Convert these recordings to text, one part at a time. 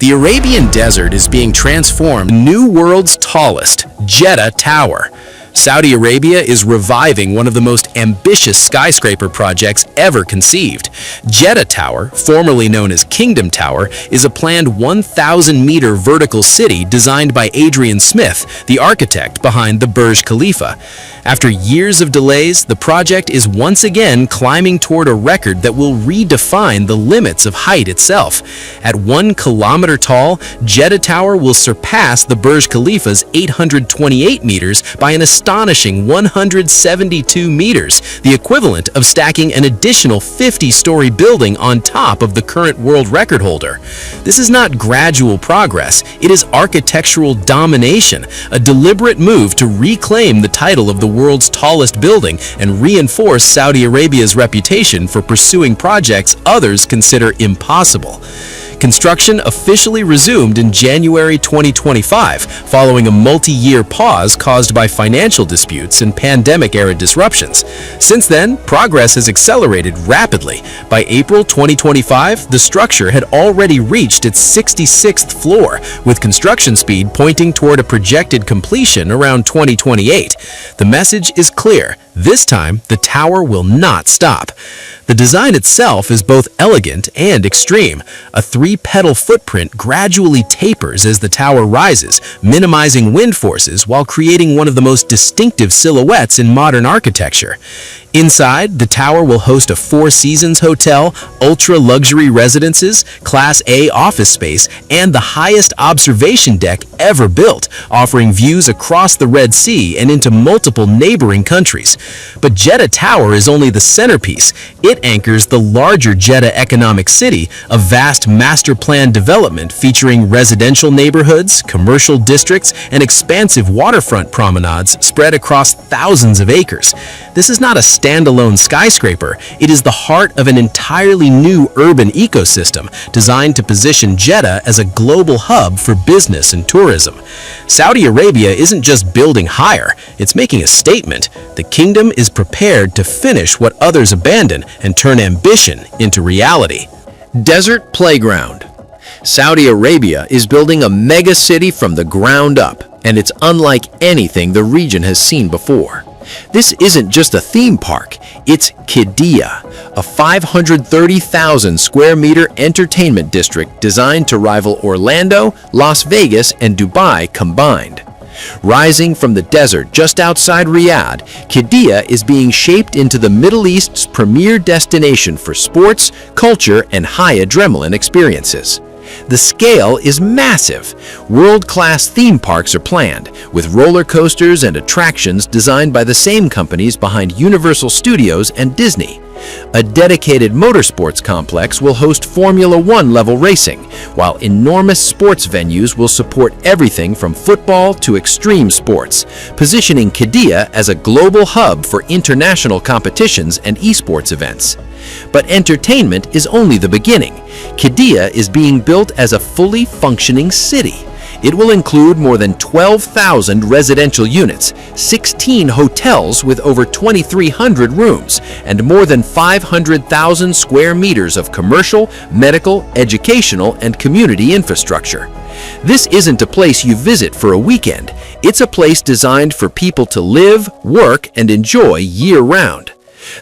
The Arabian Desert is being transformed into the new world's tallest, Jeddah Tower. Saudi Arabia is reviving one of the most ambitious skyscraper projects ever conceived. Jeddah Tower, formerly known as Kingdom Tower, is a planned 1,000-meter vertical city designed by Adrian Smith, the architect behind the Burj Khalifa. After years of delays, the project is once again climbing toward a record that will redefine the limits of height itself. At 1 kilometer tall, Jeddah Tower will surpass the Burj Khalifa's 828 meters by an astonishing 172 meters, the equivalent of stacking an additional 50-story building on top of the current world record holder. This is not gradual progress, it is architectural domination, a deliberate move to reclaim the title of the world's tallest building and reinforce Saudi Arabia's reputation for pursuing projects others consider impossible. Construction officially resumed in January 2025, following a multi-year pause caused by financial disputes and pandemic-era disruptions. Since then, progress has accelerated rapidly. By April 2025, the structure had already reached its 66th floor, with construction speed pointing toward a projected completion around 2028. The message is clear. This time, the tower will not stop. The design itself is both elegant and extreme. A 3-petal footprint gradually tapers as the tower rises, minimizing wind forces while creating one of the most distinctive silhouettes in modern architecture. Inside, the tower will host a Four Seasons hotel, ultra-luxury residences, Class A office space, and the highest observation deck ever built, offering views across the Red Sea and into multiple neighboring countries. But Jeddah Tower is only the centerpiece. It anchors the larger Jeddah economic city, a vast master-planned development featuring residential neighborhoods, commercial districts, and expansive waterfront promenades spread across thousands of acres. This is not a standalone skyscraper, it is the heart of an entirely new urban ecosystem designed to position Jeddah as a global hub for business and tourism. Saudi Arabia isn't just building higher, it's making a statement. The kingdom is prepared to finish what others abandon and turn ambition into reality. Desert Playground. Saudi Arabia is building a mega city from the ground up, and it's unlike anything the region has seen before. This isn't just a theme park, it's Qiddiya, a 530,000 square meter entertainment district designed to rival Orlando, Las Vegas, and Dubai combined. Rising from the desert just outside Riyadh, Qiddiya is being shaped into the Middle East's premier destination for sports, culture, and high adrenaline experiences. The scale is massive. World-class theme parks are planned, with roller coasters and attractions designed by the same companies behind Universal Studios and Disney. A dedicated motorsports complex will host Formula One level racing, while enormous sports venues will support everything from football to extreme sports, positioning Qiddiya as a global hub for international competitions and esports events. But entertainment is only the beginning. Qiddiya is being built as a fully functioning city. It will include more than 12,000 residential units, 16 hotels with over 2,300 rooms, and more than 500,000 square meters of commercial, medical, educational, and community infrastructure. This isn't a place you visit for a weekend. It's a place designed for people to live, work, and enjoy year-round.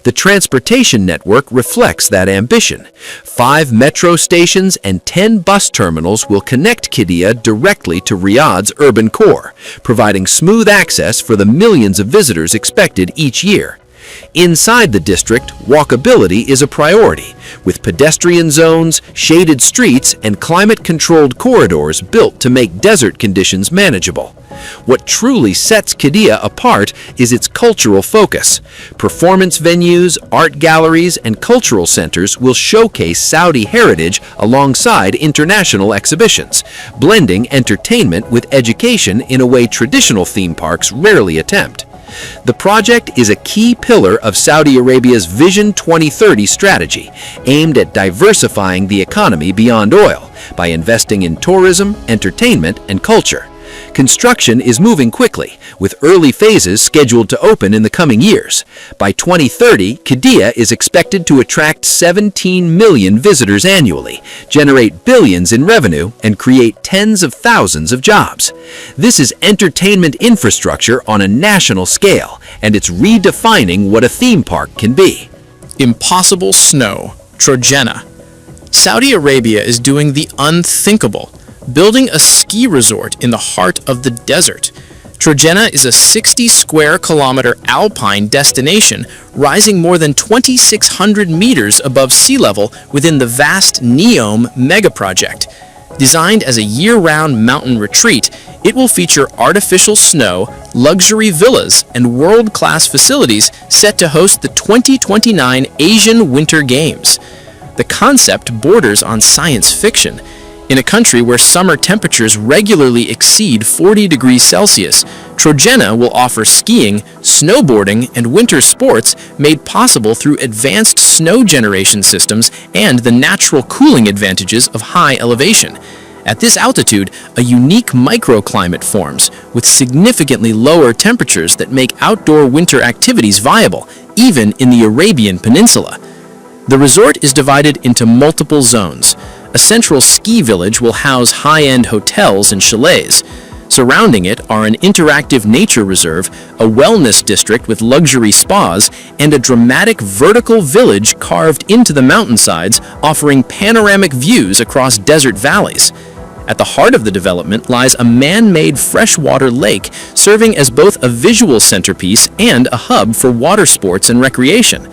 The transportation network reflects that ambition. 5 metro stations and 10 bus terminals will connect Qiddiya directly to Riyadh's urban core, providing smooth access for the millions of visitors expected each year. Inside the district, walkability is a priority, with pedestrian zones, shaded streets, and climate-controlled corridors built to make desert conditions manageable. What truly sets Qiddiya apart is its cultural focus. Performance venues, art galleries, and cultural centers will showcase Saudi heritage alongside international exhibitions, blending entertainment with education in a way traditional theme parks rarely attempt. The project is a key pillar of Saudi Arabia's Vision 2030 strategy, aimed at diversifying the economy beyond oil by investing in tourism, entertainment, and culture. Construction is moving quickly, with early phases scheduled to open in the coming years. By 2030, Qiddiya is expected to attract 17 million visitors annually, generate billions in revenue, and create tens of thousands of jobs. This is entertainment infrastructure on a national scale, and it's redefining what a theme park can be. Impossible snow, Trojena. Saudi Arabia is doing the unthinkable, building a ski resort in the heart of the desert. Trojena is a 60-square-kilometer alpine destination rising more than 2,600 meters above sea level within the vast NEOM Megaproject. Designed as a year-round mountain retreat, it will feature artificial snow, luxury villas, and world-class facilities set to host the 2029 Asian Winter Games. The concept borders on science fiction. In a country where summer temperatures regularly exceed 40 degrees Celsius, Trojena will offer skiing, snowboarding, and winter sports made possible through advanced snow generation systems and the natural cooling advantages of high elevation. At this altitude, a unique microclimate forms, with significantly lower temperatures that make outdoor winter activities viable, even in the Arabian Peninsula. The resort is divided into multiple zones. A central ski village will house high-end hotels and chalets. Surrounding it are an interactive nature reserve, a wellness district with luxury spas, and a dramatic vertical village carved into the mountainsides, offering panoramic views across desert valleys. At the heart of the development lies a man-made freshwater lake, serving as both a visual centerpiece and a hub for water sports and recreation.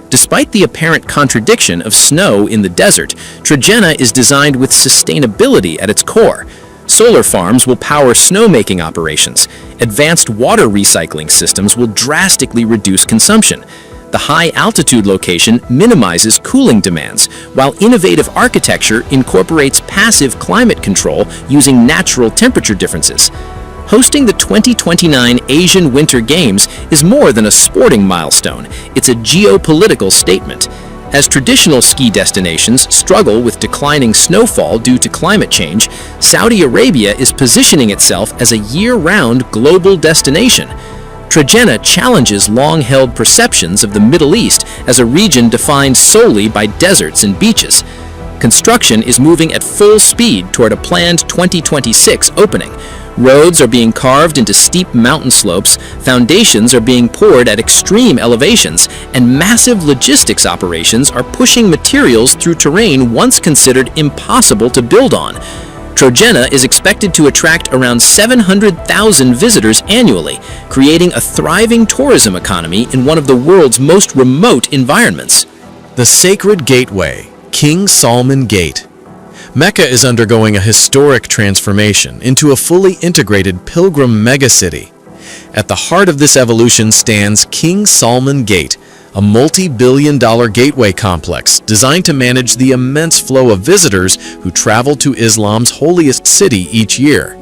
Despite the apparent contradiction of snow in the desert, Trojena is designed with sustainability at its core. Solar farms will power snowmaking operations. Advanced water recycling systems will drastically reduce consumption. The high-altitude location minimizes cooling demands, while innovative architecture incorporates passive climate control using natural temperature differences. Hosting the 2029 Asian Winter Games is more than a sporting milestone, it's a geopolitical statement. As traditional ski destinations struggle with declining snowfall due to climate change, Saudi Arabia is positioning itself as a year-round global destination. Trojena challenges long-held perceptions of the Middle East as a region defined solely by deserts and beaches. Construction is moving at full speed toward a planned 2026 opening. Roads are being carved into steep mountain slopes, foundations are being poured at extreme elevations, and massive logistics operations are pushing materials through terrain once considered impossible to build on. Trojena is expected to attract around 700,000 visitors annually, creating a thriving tourism economy in one of the world's most remote environments. The Sacred Gateway, King Salman Gate. Mecca is undergoing a historic transformation into a fully integrated pilgrim megacity. At the heart of this evolution stands King Salman Gate, a multi-billion-dollar gateway complex designed to manage the immense flow of visitors who travel to Islam's holiest city each year.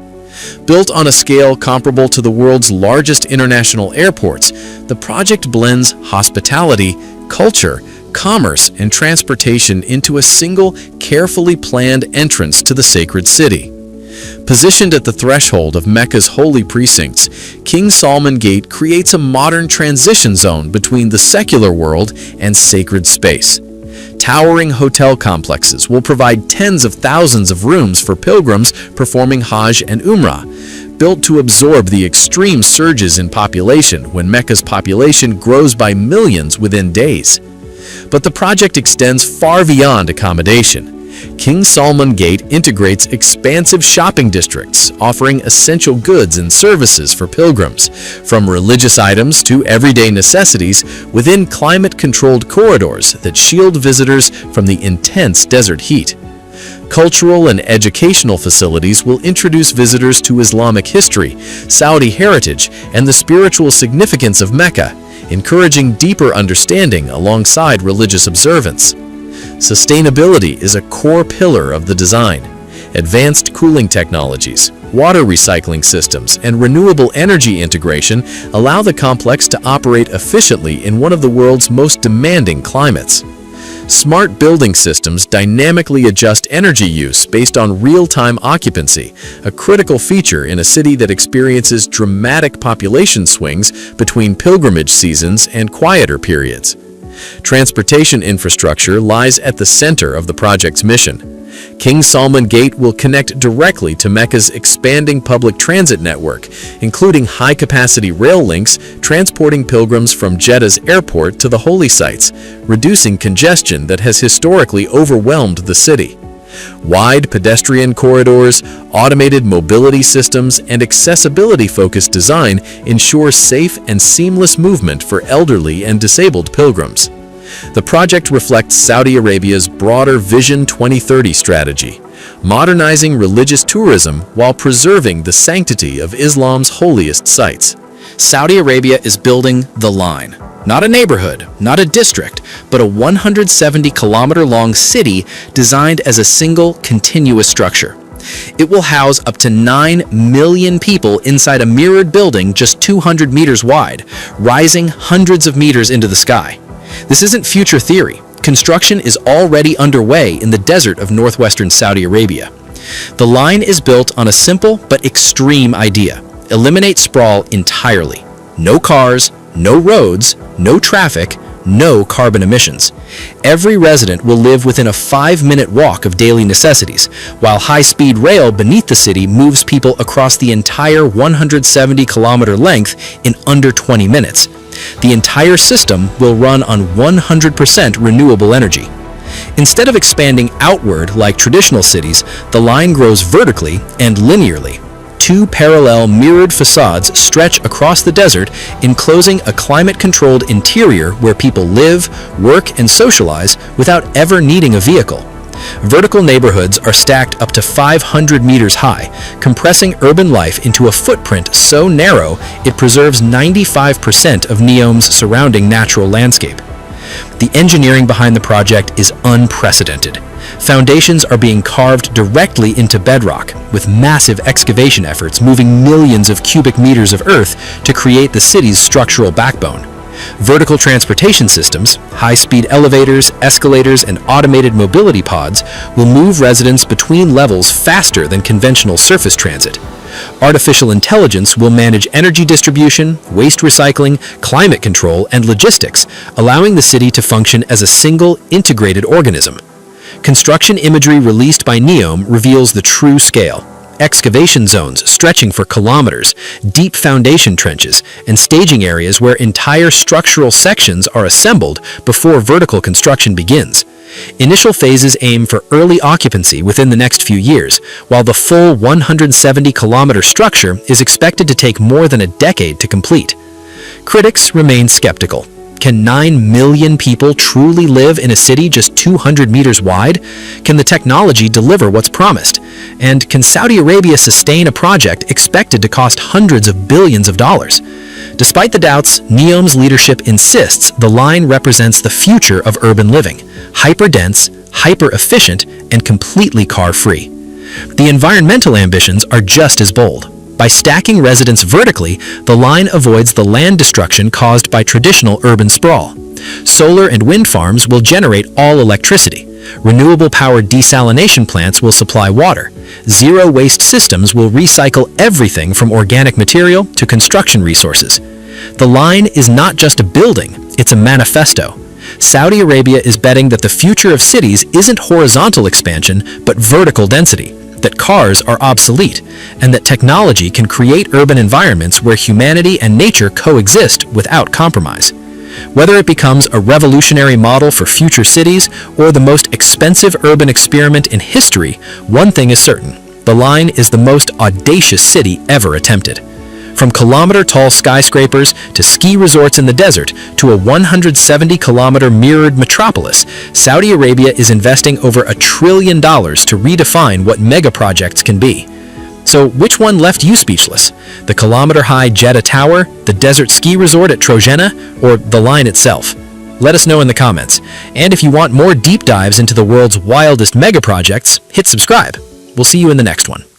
Built on a scale comparable to the world's largest international airports, the project blends hospitality, culture, commerce, and transportation into a single, carefully planned entrance to the sacred city. Positioned at the threshold of Mecca's holy precincts, King Salman Gate creates a modern transition zone between the secular world and sacred space. Towering hotel complexes will provide tens of thousands of rooms for pilgrims performing Hajj and Umrah, built to absorb the extreme surges in population when Mecca's population grows by millions within days. But the project extends far beyond accommodation. King Salman Gate integrates expansive shopping districts, offering essential goods and services for pilgrims, from religious items to everyday necessities within climate-controlled corridors that shield visitors from the intense desert heat. Cultural and educational facilities will introduce visitors to Islamic history, Saudi heritage, and the spiritual significance of Mecca, encouraging deeper understanding alongside religious observance. Sustainability is a core pillar of the design. Advanced cooling technologies, water recycling systems, and renewable energy integration allow the complex to operate efficiently in one of the world's most demanding climates. Smart building systems dynamically adjust energy use based on real-time occupancy, a critical feature in a city that experiences dramatic population swings between pilgrimage seasons and quieter periods. Transportation infrastructure lies at the center of the project's mission. King Salman Gate will connect directly to Mecca's expanding public transit network, including high-capacity rail links transporting pilgrims from Jeddah's airport to the holy sites, reducing congestion that has historically overwhelmed the city. Wide pedestrian corridors, automated mobility systems, and accessibility-focused design ensure safe and seamless movement for elderly and disabled pilgrims. The project reflects Saudi Arabia's broader Vision 2030 strategy, modernizing religious tourism while preserving the sanctity of Islam's holiest sites. Saudi Arabia is building the line. Not a neighborhood, not a district, but a 170-kilometer-long city designed as a single, continuous structure. It will house up to 9 million people inside a mirrored building just 200 meters wide, rising hundreds of meters into the sky. This isn't future theory. Construction is already underway in the desert of northwestern Saudi Arabia. The line is built on a simple but extreme idea: eliminate sprawl entirely. No cars, no roads, no traffic, no carbon emissions. Every resident will live within a 5-minute walk of daily necessities, while high-speed rail beneath the city moves people across the entire 170-kilometer length in under 20 minutes. The entire system will run on 100% renewable energy. Instead of expanding outward like traditional cities, the line grows vertically and linearly. 2 parallel mirrored facades stretch across the desert, enclosing a climate-controlled interior where people live, work, and socialize without ever needing a vehicle. Vertical neighborhoods are stacked up to 500 meters high, compressing urban life into a footprint so narrow it preserves 95% of NEOM's surrounding natural landscape. The engineering behind the project is unprecedented. Foundations are being carved directly into bedrock, with massive excavation efforts moving millions of cubic meters of earth to create the city's structural backbone. Vertical transportation systems, high-speed elevators, escalators, and automated mobility pods will move residents between levels faster than conventional surface transit. Artificial intelligence will manage energy distribution, waste recycling, climate control, and logistics, allowing the city to function as a single, integrated organism. Construction imagery released by NEOM reveals the true scale. Excavation zones stretching for kilometers, deep foundation trenches, and staging areas where entire structural sections are assembled before vertical construction begins. Initial phases aim for early occupancy within the next few years, while the full 170-kilometer structure is expected to take more than a decade to complete. Critics remain skeptical. Can 9 million people truly live in a city just 200 meters wide? Can the technology deliver what's promised? And can Saudi Arabia sustain a project expected to cost hundreds of billions of dollars? Despite the doubts, NEOM's leadership insists the line represents the future of urban living: hyper-dense, hyper-efficient, and completely car-free. The environmental ambitions are just as bold. By stacking residents vertically, the line avoids the land destruction caused by traditional urban sprawl. Solar and wind farms will generate all electricity. Renewable power desalination plants will supply water. Zero-waste systems will recycle everything from organic material to construction resources. The line is not just a building, it's a manifesto. Saudi Arabia is betting that the future of cities isn't horizontal expansion, but vertical density, that cars are obsolete, and that technology can create urban environments where humanity and nature coexist without compromise. Whether it becomes a revolutionary model for future cities or the most expensive urban experiment in history, one thing is certain: the line is the most audacious city ever attempted. From kilometer-tall skyscrapers to ski resorts in the desert to a 170-kilometer mirrored metropolis, Saudi Arabia is investing over $1 trillion to redefine what megaprojects can be. So which one left you speechless? The kilometer-high Jeddah Tower, the desert ski resort at Trojena, or the line itself? Let us know in the comments. And if you want more deep dives into the world's wildest megaprojects, hit subscribe. We'll see you in the next one.